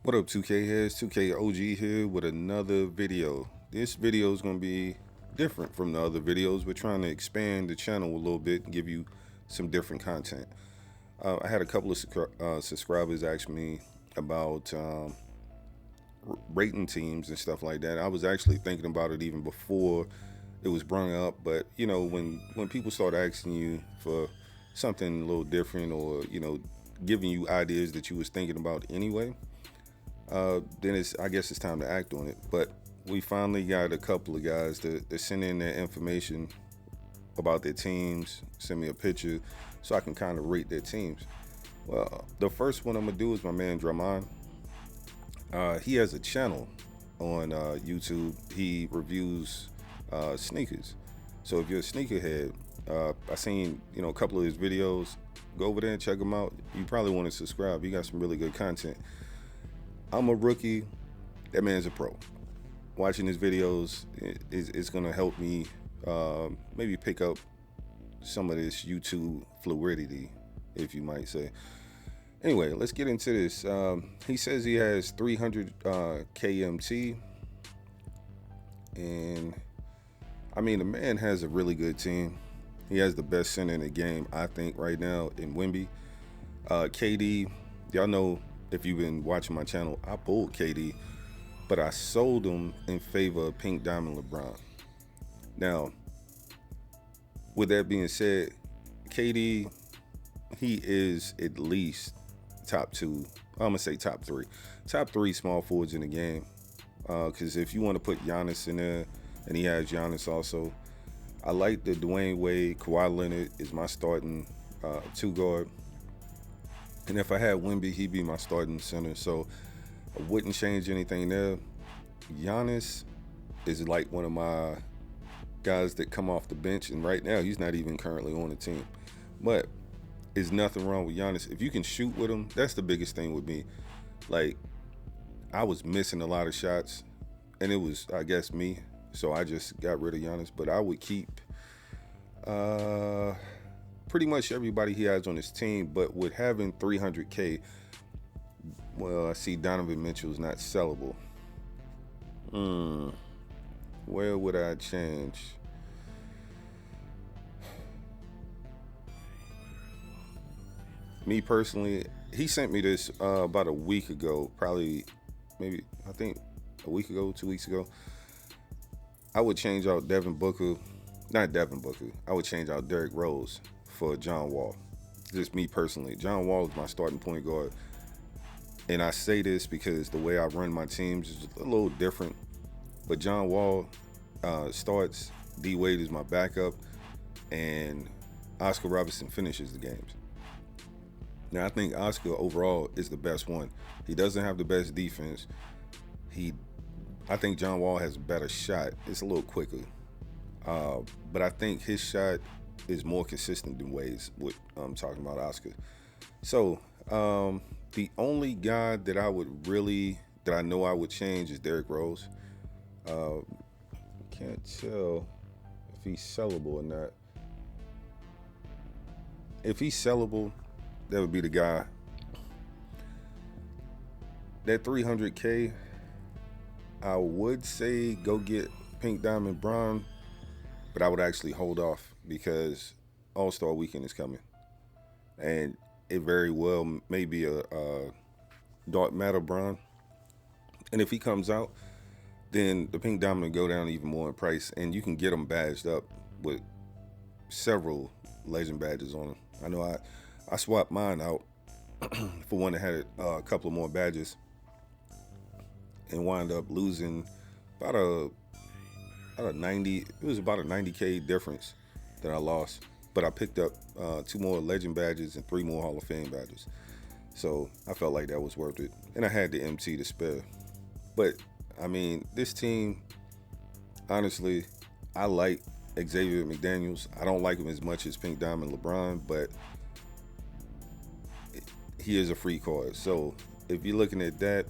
What up, 2K heads? 2K OG here with another video. This video is going to be different from the other videos. We're trying to expand the channel a little bit and give you some different content. I had a couple of subscribers ask me about rating teams and stuff like that. I was actually thinking about it even before it was brought up, but you know, when people start asking you for something a little different, or giving you ideas that you was thinking about anyway, then I guess it's time to act on it. But we finally got a couple of guys to send in their information about their teams, send me a picture, so I can kind of rate their teams. Well, the first one I'm gonna do is my man Draman. He has a channel on YouTube. He reviews sneakers. So if you're a sneakerhead, I seen a couple of his videos. Go over there and check him out. You probably want to subscribe. He got some really good content. I'm a rookie. That man's a pro. Watching his videos is going to help me maybe pick up some of this YouTube fluidity, if you might say. Anyway, let's get into this. He says he has 300 KMT. And, I mean, the man has a really good team. He has the best center in the game, I think, right now in Wemby. KD, y'all know, if you've been watching my channel, I pulled KD, but I sold him in favor of Pink Diamond LeBron. Now, with that being said, KD, he is at least top two. I'm gonna say top three small forwards in the game. Because if you want to put Giannis in there, and he has Giannis also, I like the Dwayne Wade. Kawhi Leonard is my starting two guard. And if I had Wemby, he'd be my starting center. So I wouldn't change anything there. Giannis is like one of my guys that come off the bench. And right now, he's not even currently on the team. But there's nothing wrong with Giannis. If you can shoot with him, that's the biggest thing with me. Like, I was missing a lot of shots. And it was, I guess, me. So I just got rid of Giannis. But I would keep pretty much everybody he has on his team, but with having 300K, well, I see Donovan Mitchell's not sellable. Where would I change? Me personally, he sent me this about a week ago, probably, maybe, I think a week ago, 2 weeks ago. I would change out Devin Booker, not Devin Booker, I would change out Derrick Rose for John Wall. Just me personally. John Wall is my starting point guard. And I say this because the way I run my teams is a little different. But John Wall starts, D Wade is my backup, and Oscar Robertson finishes the games. Now, I think Oscar overall is the best one. He doesn't have the best defense. I think John Wall has a better shot. It's a little quicker. But I think his shot is more consistent than Wade's, what I'm talking about Oscar. So the only guy that I know I would change is Derrick Rose. Can't tell if he's sellable or not. If he's sellable, that would be the guy. That 300K, I would say go get Pink Diamond Brown, but I would actually hold off because All-Star Weekend is coming. And it very well may be a dark matter Brown. And if he comes out, then the Pink Diamond will go down even more in price, and you can get them badged up with several legend badges on them. I know I swapped mine out for one that had a couple of more badges and wound up losing about a 90. It was about a 90K difference that I lost, but I picked up 2 more legend badges and 3 more Hall of Fame badges. So I felt like that was worth it, and I had the MT to spare. But I mean, this team, honestly, I like Xavier McDaniels. I don't like him as much as Pink Diamond LeBron, but he is a free card. So if you're looking at that,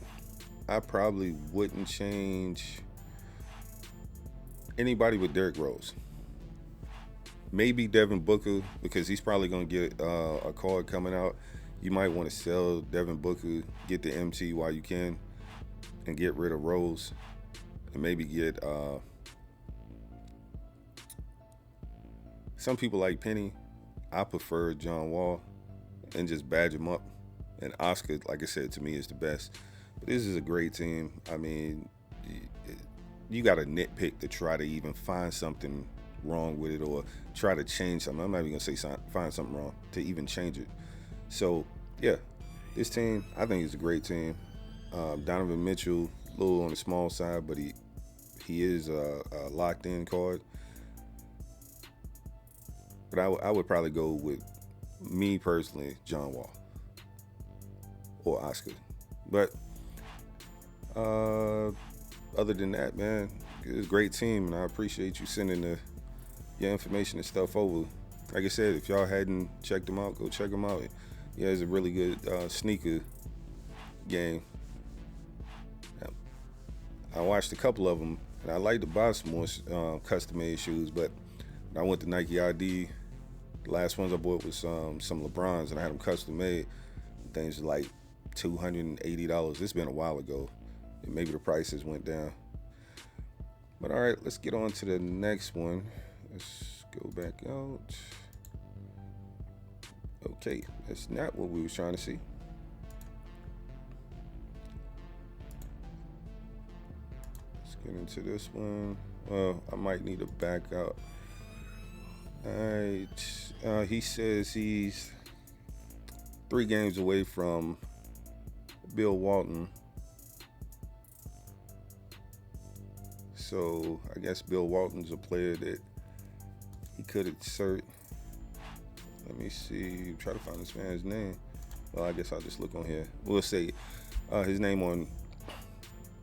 I probably wouldn't change anybody but Derrick Rose. Maybe Devin Booker, because he's probably going to get a card coming out. You might want to sell Devin Booker, get the MT while you can, and get rid of Rose, and maybe get some people like Penny. I prefer John Wall and just badge him up. And Oscar, like I said, to me is the best. But this is a great team. I mean, you got to nitpick to try to even find something wrong with it or try to change something. I'm not even going to say find something wrong to even change it. So, yeah, this team, I think is a great team. Donovan Mitchell, a little on the small side, but he is a locked-in card. But I would probably go with, me personally, John Wall or Oscar. But other than that, man, it's a great team, and I appreciate you sending your information and stuff over. Like I said, if y'all hadn't checked them out, go check them out. Yeah, it's a really good sneaker game. I watched a couple of them, and I like to buy some more custom-made shoes, but I went to Nike ID. The last ones I bought was some LeBrons, and I had them custom-made. Things like $280. It's been a while ago, and maybe the prices went down. But all right, let's get on to the next one. Let's go back out. Okay, that's not what we was trying to see. Let's get into this one. Well, I might need to back out. All right, he says he's 3 games away from Bill Walton. So I guess Bill Walton's a player that he could insert. Let me see, try to find this man's name. Well, I guess I'll just look on here. We'll say his name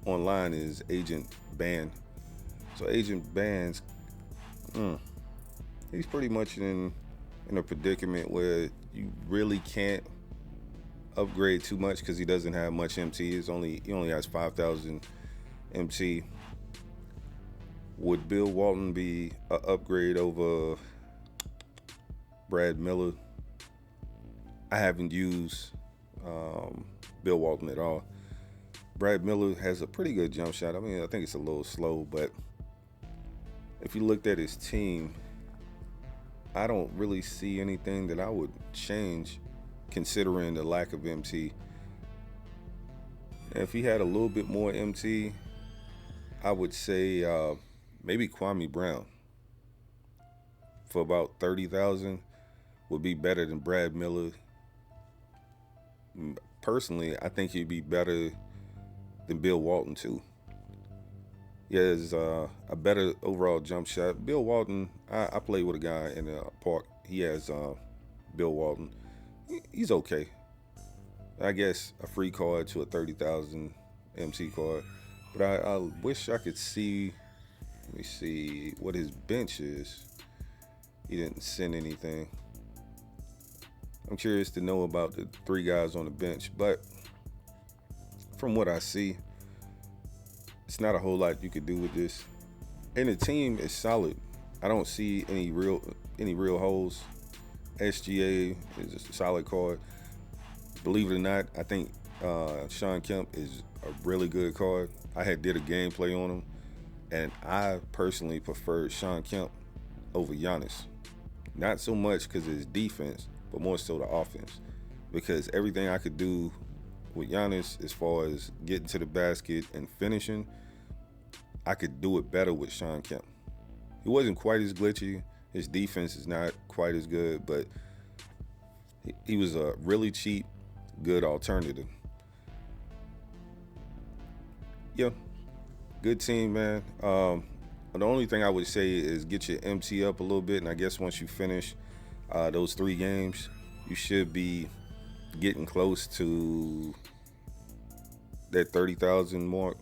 online is Agent Ban. So Agent Ban's, he's pretty much in a predicament where you really can't upgrade too much because he doesn't have much MT. He only has 5,000 MT. Would Bill Walton be an upgrade over Brad Miller? I haven't used Bill Walton at all. Brad Miller has a pretty good jump shot. I mean, I think it's a little slow, but if you looked at his team, I don't really see anything that I would change considering the lack of MT. If he had a little bit more MT, I would say maybe Kwame Brown for about 30,000 would be better than Brad Miller. Personally, I think he'd be better than Bill Walton too. He has a better overall jump shot. Bill Walton, I played with a guy in the park. He has Bill Walton. He's okay. I guess a free card to a 30,000 MC card. But I wish I could see, let me see what his bench is. He didn't send anything. I'm curious to know about the 3 guys on the bench, but from what I see, it's not a whole lot you could do with this. And the team is solid. I don't see any real holes. SGA is a solid card. Believe it or not, I think Sean Kemp is a really good card. I did a gameplay on him, and I personally preferred Sean Kemp over Giannis. Not so much because of his defense, but more so the offense. Because everything I could do with Giannis as far as getting to the basket and finishing, I could do it better with Sean Kemp. He wasn't quite as glitchy. His defense is not quite as good, but he was a really cheap, good alternative. Yeah, good team, man. The only thing I would say is get your MT up a little bit, and I guess once you finish those 3 games, you should be getting close to that 30,000 mark.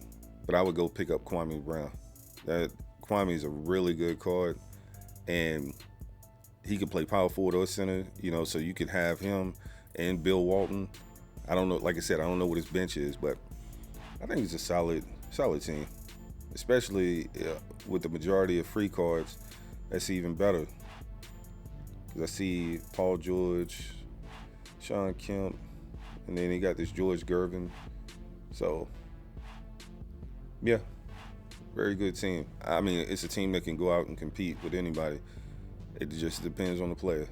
But I would go pick up Kwame Brown. Kwame is a really good card, and he can play power forward or center, so you could have him and Bill Walton. I don't know, like I said, I don't know what his bench is, but I think it's a solid team, especially with the majority of free cards. That's even better. 'Cause I see Paul George, Sean Kemp, and then he got this George Gervin. So, yeah, very good team. I mean, it's a team that can go out and compete with anybody. It just depends on the player.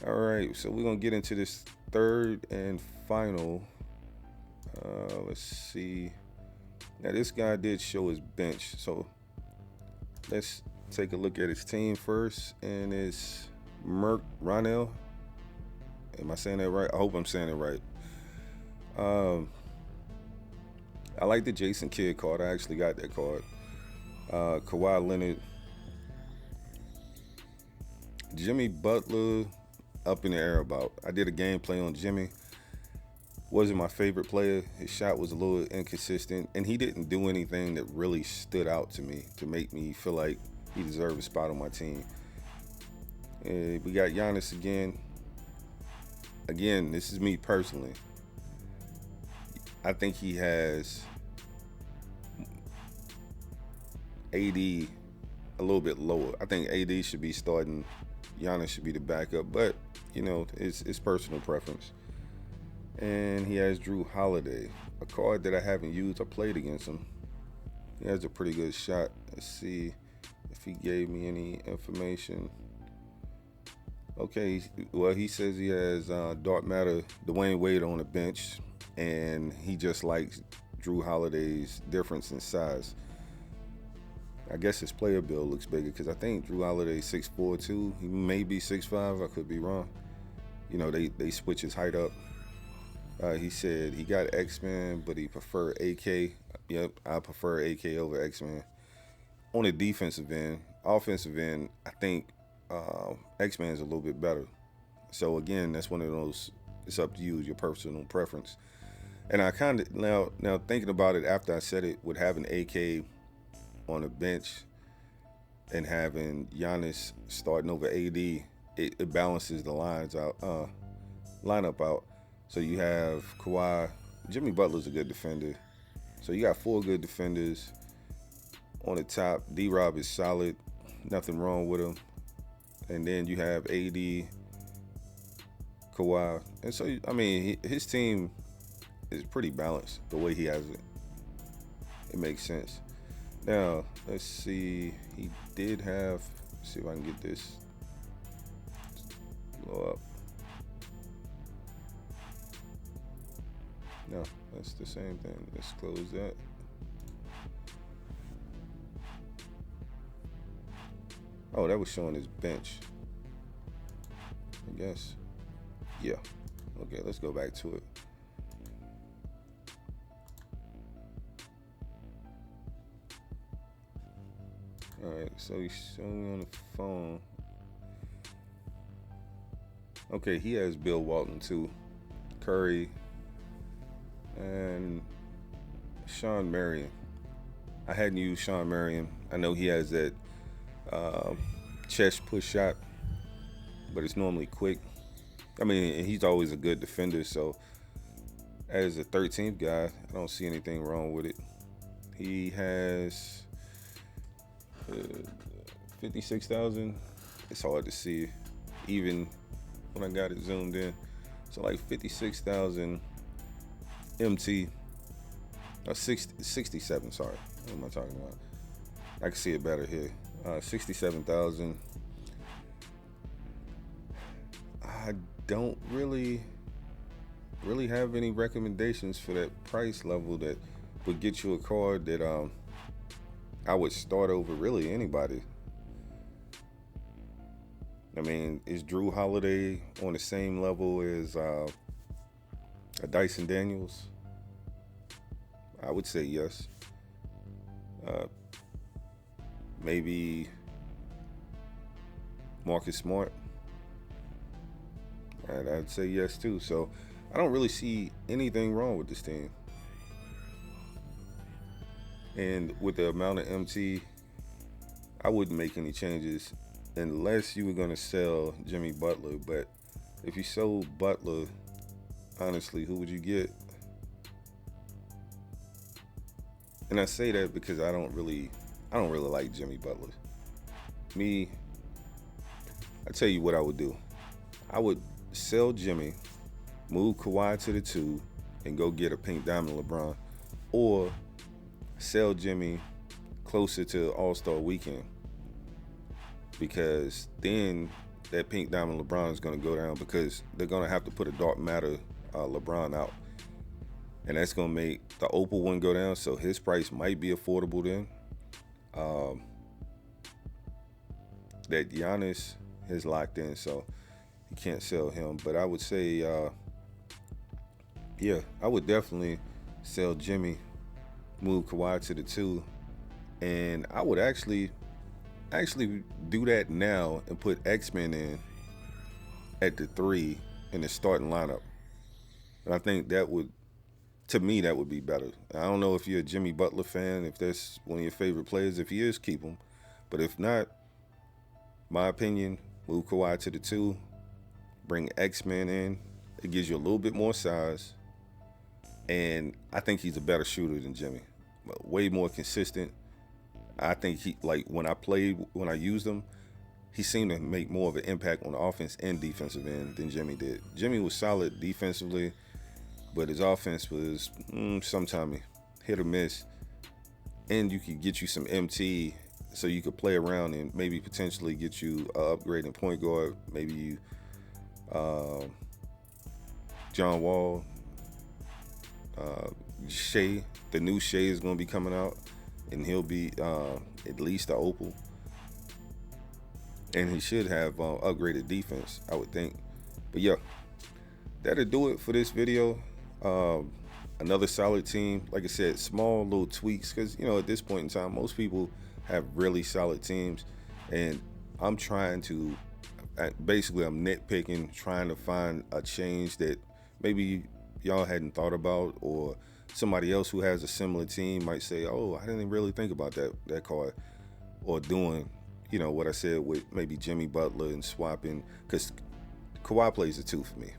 All right, so we're going to get into this third and final. Let's see. Now, this guy did show his bench, so let's take a look at his team first. And it's Merck Ronell. Am I saying that right? I hope I'm saying it right. I like the Jason Kidd card. I actually got that card. Kawhi Leonard. Jimmy Butler, up in the air about. I did a gameplay on Jimmy. Wasn't my favorite player. His shot was a little inconsistent, and he didn't do anything that really stood out to me to make me feel like he deserved a spot on my team. And we got Giannis again. Again, this is me personally. I think he has AD a little bit lower. I think AD should be starting. Giannis should be the backup, but you know, it's personal preference. And he has Drew Holiday, a card that I haven't used. I played against him. He has a pretty good shot. Let's see if he gave me any information. Okay, well, he says he has Dark Matter, Dwayne Wade on the bench, and he just likes Drew Holiday's difference in size. I guess his player build looks bigger because I think Drew Holiday's 6'4" too. He may be 6'5". I could be wrong. You know, they switch his height up. He said he got X-Men, but he preferred AK. Yep, I prefer AK over X-Men. On the defensive end, offensive end, I think X-Men is a little bit better. So again, that's one of those. It's up to you, your personal preference. And I kind of now thinking about it after I said it, with having AK on the bench and having Giannis starting over AD, it balances the lineup out. So you have Kawhi. Jimmy Butler's a good defender. So you got 4 good defenders on the top. D-Rob is solid. Nothing wrong with him. And then you have AD, Kawhi. And so, I mean, his team is pretty balanced the way he has it. It makes sense. Now, let's see. He did have, let's see if I can get this blow up. No, that's the same thing. Let's close that. Oh, that was showing his bench. I guess. Yeah. Okay, let's go back to it. All right, so he's showing me on the phone. Okay, he has Bill Walton too. Curry. And Sean Marion. I hadn't used Sean Marion. I know he has that chest push shot, but it's normally quick. I mean, he's always a good defender, so as a 13th guy, I don't see anything wrong with it. He has 56,000. It's hard to see, even when I got it zoomed in. So like 56,000 MT, 67, sorry. What am I talking about? I can see it better here. 67,000. I don't really have any recommendations for that price level that would get you a card that I would start over really anybody. I mean, is Drew Holiday on the same level as a Dyson Daniels? I would say yes. Maybe Marcus Smart. And I'd say yes too. So I don't really see anything wrong with this team. And with the amount of MT, I wouldn't make any changes unless you were going to sell Jimmy Butler. But if you sold Butler, honestly, who would you get? And I say that because I don't really like Jimmy Butler. I tell you what I would do. I would sell Jimmy, move Kawhi to the 2 and go get a pink diamond LeBron, or sell Jimmy closer to All-Star weekend, because then that pink diamond LeBron is going to go down, because they're going to have to put a dark matter LeBron out, and that's going to make the opal one go down, so his price might be affordable then. That Giannis is locked in, so you can't sell him. But I would say, yeah, I would definitely sell Jimmy, move Kawhi to the 2, and I would actually do that now and put X-Men in at the 3 in the starting lineup. And I think that would, to me, that would be better. I don't know if you're a Jimmy Butler fan, if that's one of your favorite players. If he is, keep him. But if not, my opinion, move Kawhi to the 2, bring X-Men in. It gives you a little bit more size. And I think he's a better shooter than Jimmy. Way more consistent. I think he, like, when I used him, he seemed to make more of an impact on the offense and defensive end than Jimmy did. Jimmy was solid defensively, but his offense was sometimes hit or miss. And you could get you some MT, so you could play around and maybe potentially get you an upgrade in point guard. Maybe you, John Wall, Shea. The new Shea is going to be coming out, and he'll be at least an opal. And he should have upgraded defense, I would think. But yeah, that'll do it for this video. Another solid team. Like I said, small little tweaks, because, you know, at this point in time, most people have really solid teams, and I'm trying to, basically I'm nitpicking, trying to find a change that maybe y'all hadn't thought about, or somebody else who has a similar team might say, oh, I didn't really think about that card, or doing, you know, what I said with maybe Jimmy Butler and swapping, because Kawhi plays the 2 for me.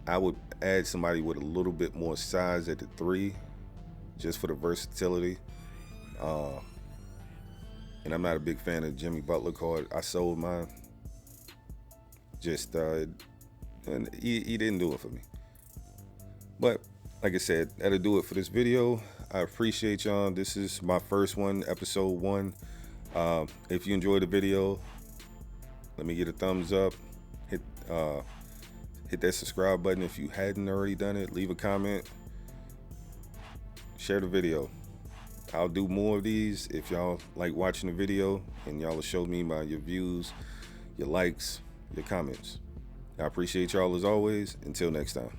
I would add somebody with a little bit more size at the 3, just for the versatility. And I'm not a big fan of Jimmy Butler card. I sold mine. Just, and he didn't do it for me. But like I said, that'll do it for this video. I appreciate y'all. This is my first one, episode 1. If you enjoyed the video, let me get a thumbs up. Hit that subscribe button if you hadn't already done it. Leave a comment. Share the video. I'll do more of these if y'all like watching the video, and y'all will show me by your views, your likes, your comments. I appreciate y'all as always. Until next time.